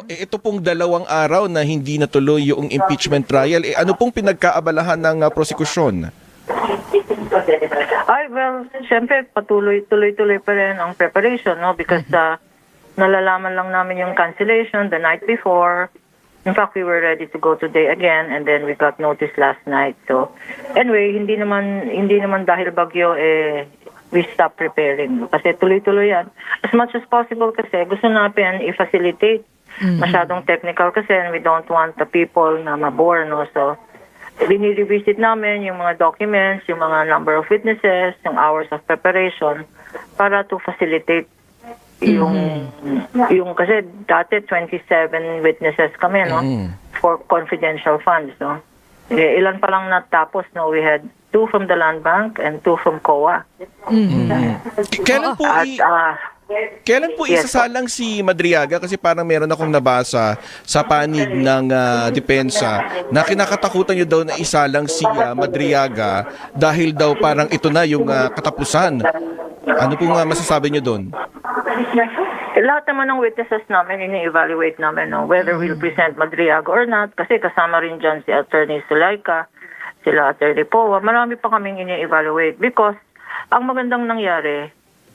ito pong 2 araw na hindi natuloy yung impeachment trial, ano pong pinagkaabalahan ng prosekusyon? Ay, well, siyempre, tuloy-tuloy pa rin ang preparation, no? Because nalalaman lang namin yung cancellation the night before. In fact, we were ready to go today again, and then we got notice last night. So, anyway, hindi naman dahil bagyo, we stop preparing. Kasi tuloy-tuloy yan. As much as possible kasi gusto natin i-facilitate. Masyadong technical kasi, and we don't want the people na mabore, no? So, bini-revisit namin yung mga documents, yung mga number of witnesses, yung hours of preparation para to facilitate yung kasi dati 27 witnesses kami, no? For confidential funds, no? Ilan pa lang natapos, no? We had 2 from the Land Bank and 2 from COA. Kailan po isasalang si Madriaga? Kasi parang meron akong nabasa sa panig ng depensa na kinakatakutan nyo daw na isalang si Madriaga dahil daw parang ito na yung katapusan. Ano pong masasabi nyo doon? Lahat naman ng witnesses namin, ini-evaluate namin, no? Whether we'll present Madriaga or not, kasi kasama rin dyan si Attorney Sulaika, sila Attorney Powa. Marami pa kaming ini-evaluate because ang magandang nangyari,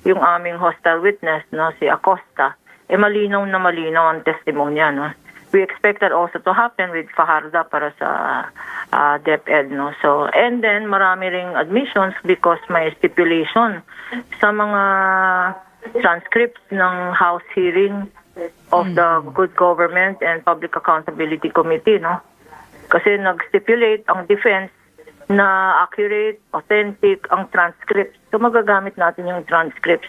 yung aming hostile witness, no, si Acosta, malinaw na malinaw ang testimonya, no. We expect that also to happen with Fajarda para sa DepEd, no. So, and then marami ring admissions because may stipulation sa mga transcripts ng House hearing of the Good Government and Public Accountability Committee, no. Kasi nag-stipulate ang defense na accurate, authentic ang transcripts. So magagamit natin yung transcripts.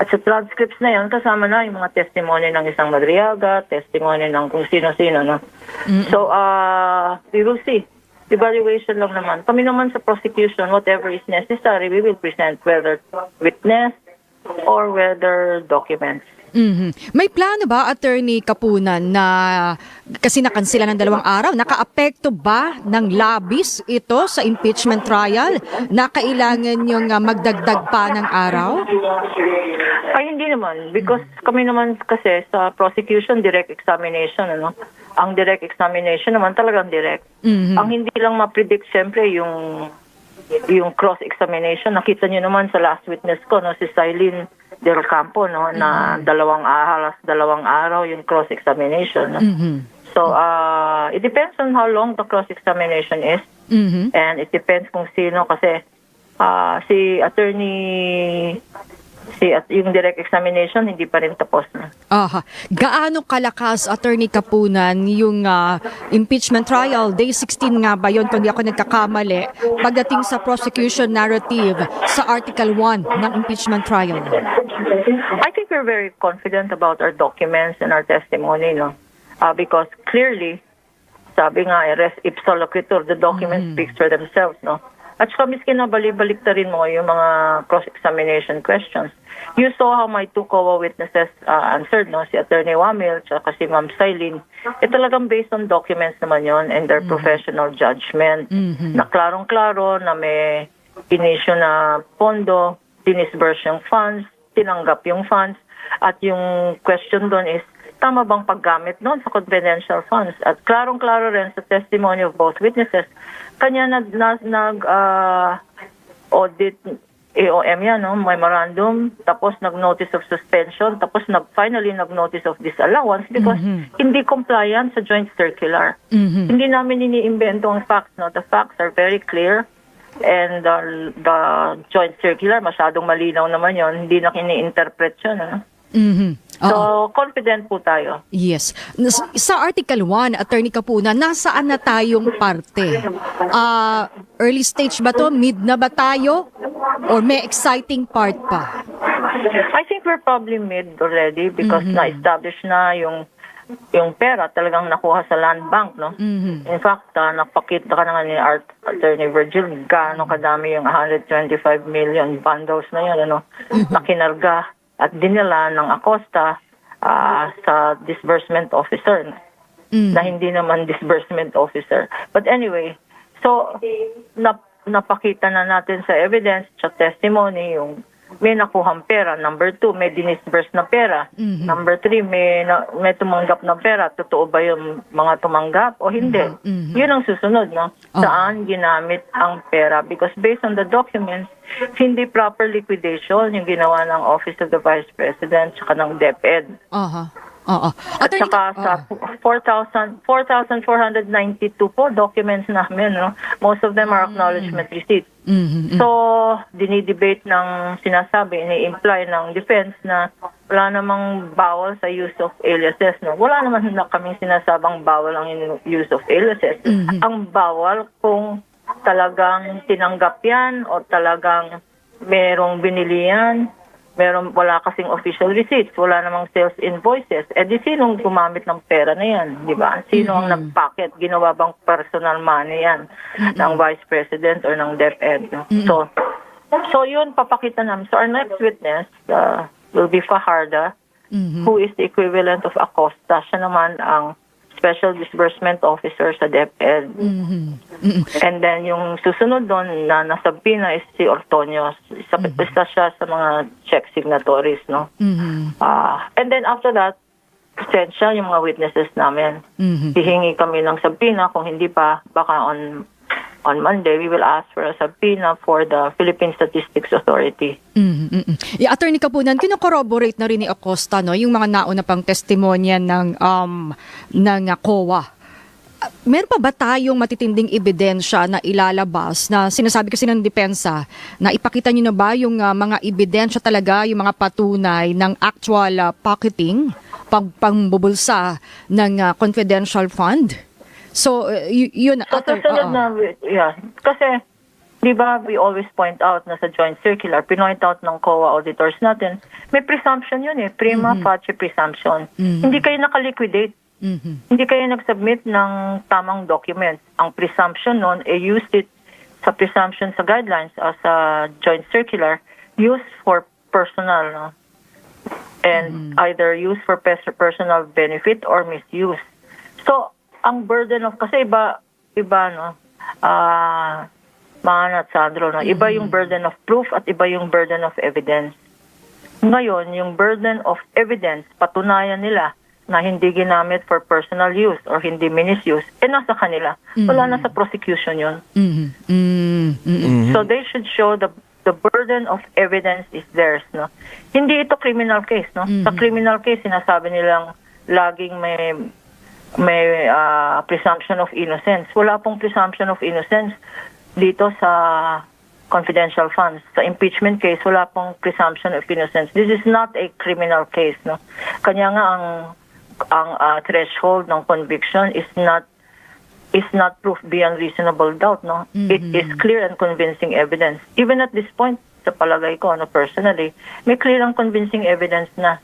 At sa transcripts na yan, kasama na yung mga testimony ng isang Madriaga, testimony ng kung sino-sino, no? So, we will see. Evaluation lang naman. Kami naman sa prosecution, whatever is necessary, we will present whether witness or whether documents. May plano ba, Attorney Kapunan, na kasi nakansila ng 2 araw, nakaapekto ba ng labis ito sa impeachment trial na kailangan yung magdagdag pa ng araw? Ay, hindi naman. Because kami naman kasi sa prosecution, direct examination, ano? Ang direct examination naman talagang direct. Ang hindi lang ma-predict, syempre, yung cross-examination. Nakita niyo naman sa last witness ko, no, si Silene Del Campo, no, na 2 araw yung cross-examination. No? So, it depends on how long the cross-examination is. And it depends kung sino kasi yung direct examination hindi pa rin tapos na. Gaano kalakas, Attorney Kapunan, yung impeachment trial? Day 16 nga ba yun, kung di ako nagkakamali, pagdating sa prosecution narrative sa Article 1 ng impeachment trial? I think we're very confident about our documents and our testimony, no? Because clearly, sabi nga, res ipsa loquitur, the documents speaks for themselves, no? At saka miskin na balik ta rin mo yung mga cross-examination questions. You saw how my 2 COA witnesses answered, no? Si Attorney Wamil at si Ma'am Silene. Talagang based on documents naman yon and their professional judgment. Na klarong-klaro na may inisyu na pondo, dinisburse yung funds, tinanggap yung funds, at yung question doon is, tama bang paggamit doon sa confidential funds? At klarong-klaro rin sa testimony of both witnesses, kanya nag-audit AOM yan, no? Memorandum, tapos nag-notice of suspension, tapos finally nag-notice of disallowance because hindi compliant sa joint circular. Hindi namin iniimbento ang facts, no? The facts are very clear and the joint circular, masyadong malinaw naman yon, hindi na kini-interpret yun, no? So, confident po tayo. Yes. Sa Article 1, Attorney Kapunan, nasaan na tayong parte? Early stage ba to? Mid na ba tayo? Or may exciting part pa? I think we're probably mid already because na-establish na yung pera talagang nakuha sa land bank, no? In fact, napakita ka na nga ni Attorney Virgil gaano kadami yung 125 million bundles na yun, ano? Nakinarga at dinala ng Acosta sa disbursement officer na hindi naman disbursement officer. But anyway, so napakita na natin sa evidence, sa testimony, yung may nakuhang pera. Number 2, may dinisburse na pera. Number 3, may tumanggap na pera. Totoo ba yung mga tumanggap o hindi? Yun ang susunod, no? Saan ginamit ang pera? Because based on the documents, hindi proper liquidation yung ginawa ng Office of the Vice President tsaka ng DepEd. At saka sa 4,492 po documents namin, no? Most of them are acknowledgement receipts. So, dinidebate ng sinasabi, ini-imply ng defense na wala namang bawal sa use of aliases, no? Wala naman na kaming sinasabang bawal ang use of aliases. Ang bawal kung talagang tinanggap yan o talagang merong binili yan, wala kasing official receipts, wala namang sales invoices. Di sinong gumamit ng pera na yan, di ba? Sino ang nag-packet? Ginawa bang personal money yan ng Vice President or ng DepEd? No? So yun, papakita namin. So our next witness will be Fajarda, who is the equivalent of Acosta. Siya naman ang Special Disbursement Officer sa DepEd. And then yung susunod doon na nasabina is si Ortonio. Isa siya sa mga check signatories, no? And then after that, presensya yung mga witnesses namin. Hihingi kami ng sabina. Kung hindi pa, baka on Monday, we will ask for a subpoena for the Philippine Statistics Authority. Attorney Kapunan, kino-corroborate na rin ni Acosta, no, yung mga nauna pang testimonya ng COA. Meron pa ba tayong matitinding ebidensya na ilalabas na sinasabi kasi ng depensa na ipakita nyo na ba yung mga ebidensya talaga, yung mga patunay ng actual pocketing, pangbubulsa ng confidential fund? So, yun. So, susunod na, kasi, di ba, we always point out na sa joint circular, pinoint out ng COA auditors natin, may presumption yun prima facie presumption. Hindi kayo nakaliquidate. Hindi kayo nag-submit ng tamang documents. Ang presumption nun, used it sa presumption sa guidelines as a joint circular, used for personal, no? And either used for personal benefit or misuse. So, ang burden of, kasi iba no, Mangan at Sandro, no? Iba yung burden of proof at iba yung burden of evidence. Ngayon, yung burden of evidence, patunayan nila na hindi ginamit for personal use or hindi misuse, nasa kanila. Wala na sa prosecution yun. So they should show the burden of evidence is theirs, no? Hindi ito criminal case, no? Sa criminal case, sinasabi nilang laging may presumption of innocence. Wala pong presumption of innocence dito sa confidential funds. Sa impeachment case, wala pong presumption of innocence. This is not a criminal case, no? Kanya nga ang threshold ng conviction is not proof beyond reasonable doubt, no? It is clear and convincing evidence. Even at this point, sa palagay ko, personally, may clear and convincing evidence na.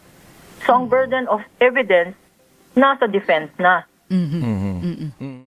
So ang burden of evidence nasa defense na.